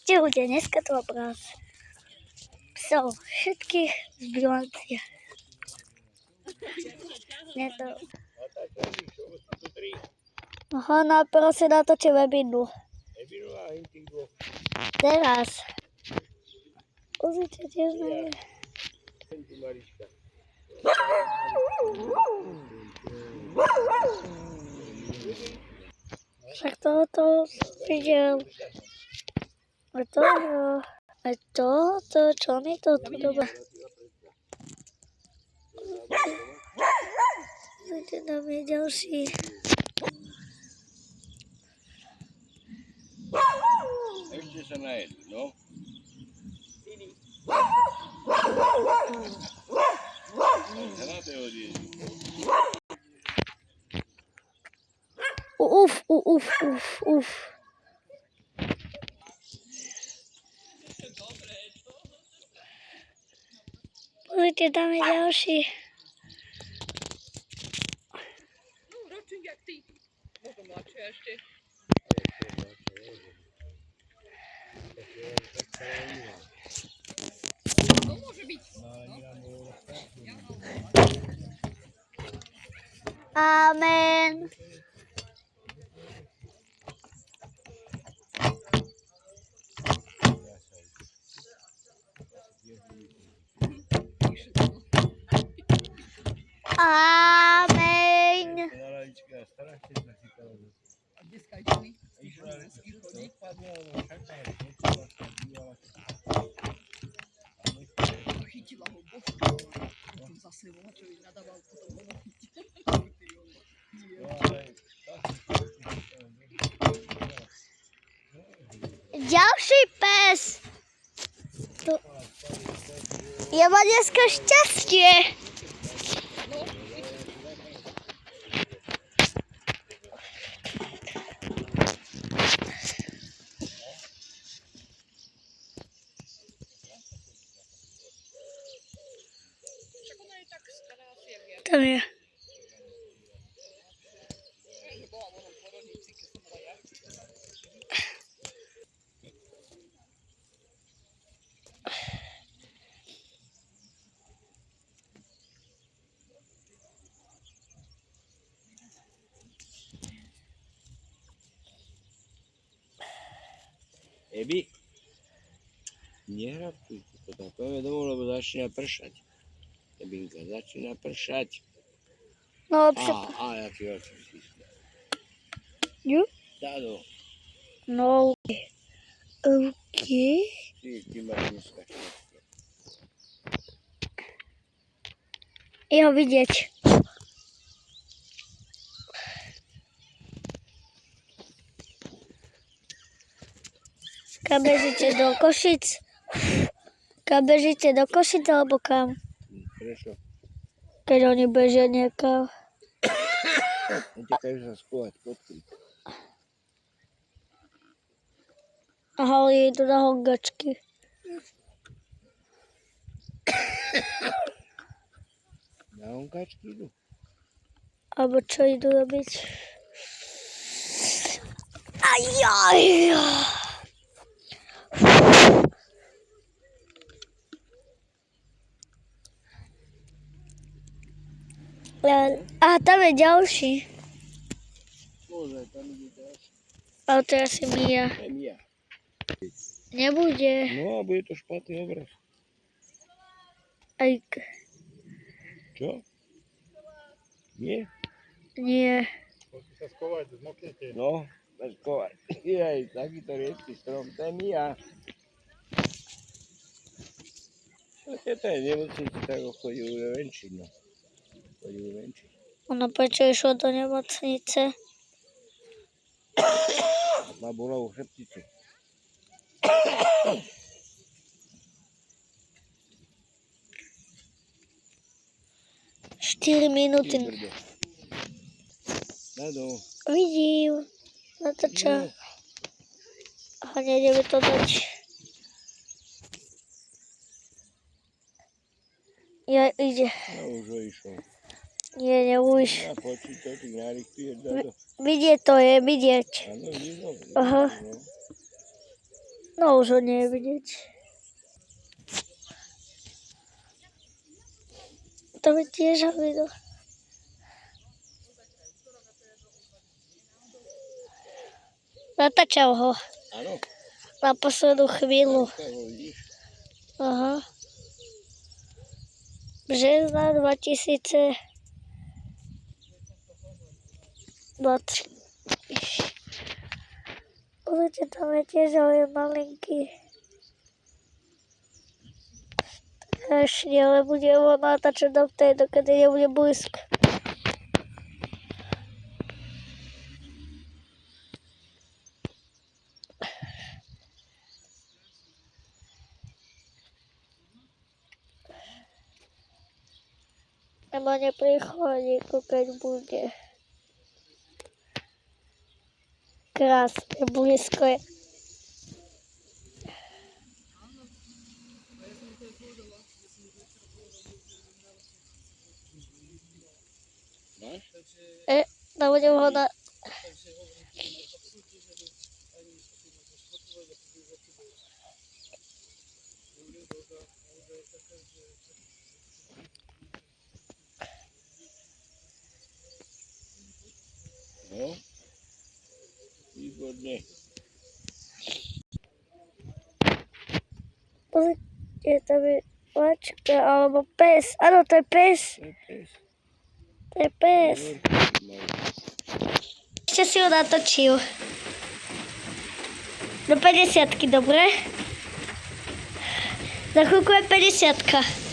Ešte ľudia, dneska to obraz psov všetkých z bilancie. Nie to... Aha, najprv si natočí webinu. Teraz. Pozrite, tiež máme. Však toto videl. A toto, čo mi to tu doba? Pozrite, tam je ďalší. Ešte sa najedú, no. Uf. Pozrite, tam je ďalší. No, ročník jak ty. Možno mladšie ešte. To môže byť. Amen. Amen. A dneska išli. Chytila ho Božka. Potom zase Vohačovi nadával, potom ono chytila. Ďalší pes. Ja mám dneska šťastie. Však ona je tak stará asi, jak ja. Tam je. Že bola možno v porodnici, keď som bola ja. Ebi, nehrabkujte to tam, poďme domov, lebo začína pršať. Ebinka, začína pršať. No, Jaký oči si. ju? Tádo, No, OK. ty máš dneska šťastie. Je ho vidieť. Kam bežíte do Košic? Kam bežíte do Košic alebo kam? Prečo? Keď oni bežia niekam. Utekajú sa skúvať podkryť. Aha, oni idú na hongačky. Na honkačky idú? Alebo čo idú robiť? Ajaj. A tam je ďalší. Ozaj, tam ide ďalší. Ale to je asi Mia. To je Mia. Nebude. No a bude to špatný obraz. Aj... Čo? Nie? Nie. Musíte sa skovať, zmoknete. No, skovať. Jej, takýto riedky strom, to je Mia. No to je nemocnici, tak ho chodí uvenčiť, no. Chodí uvenčiť. Ono prečo išlo do nemocnice? Má bolavú chrbticu. 4 minúty. Nado. Vidím. Natáča. A nejdeme to dať. Ja ide. No už ho išlo. Nie, už. Ja počítaj, ty narichtuješ Dado. Vidieť to je, vidieť. Áno, vidíš ho? Aha. No. No už ho nie je vidieť. To by tiež videl. Natáčal ho Áno, na poslednú chvíľu. ho vidíš? Aha. Března 2023. Pozrite, tam je tiež, ale je malinký. Strašne, ale bude ho natáčať do vtedy, dokedy nebude blízko. Nebo neprichodí, keď bude. Krásne, blízko je. Máš? Navodím ho na... No. Výborne. Pozrite, tam je mačka, alebo pes. Áno, to je pes. To je pes. To je pes. Malý. Ešte si ho natočil. Do 50-ky, dobre? Za chvíľku je 50-ka.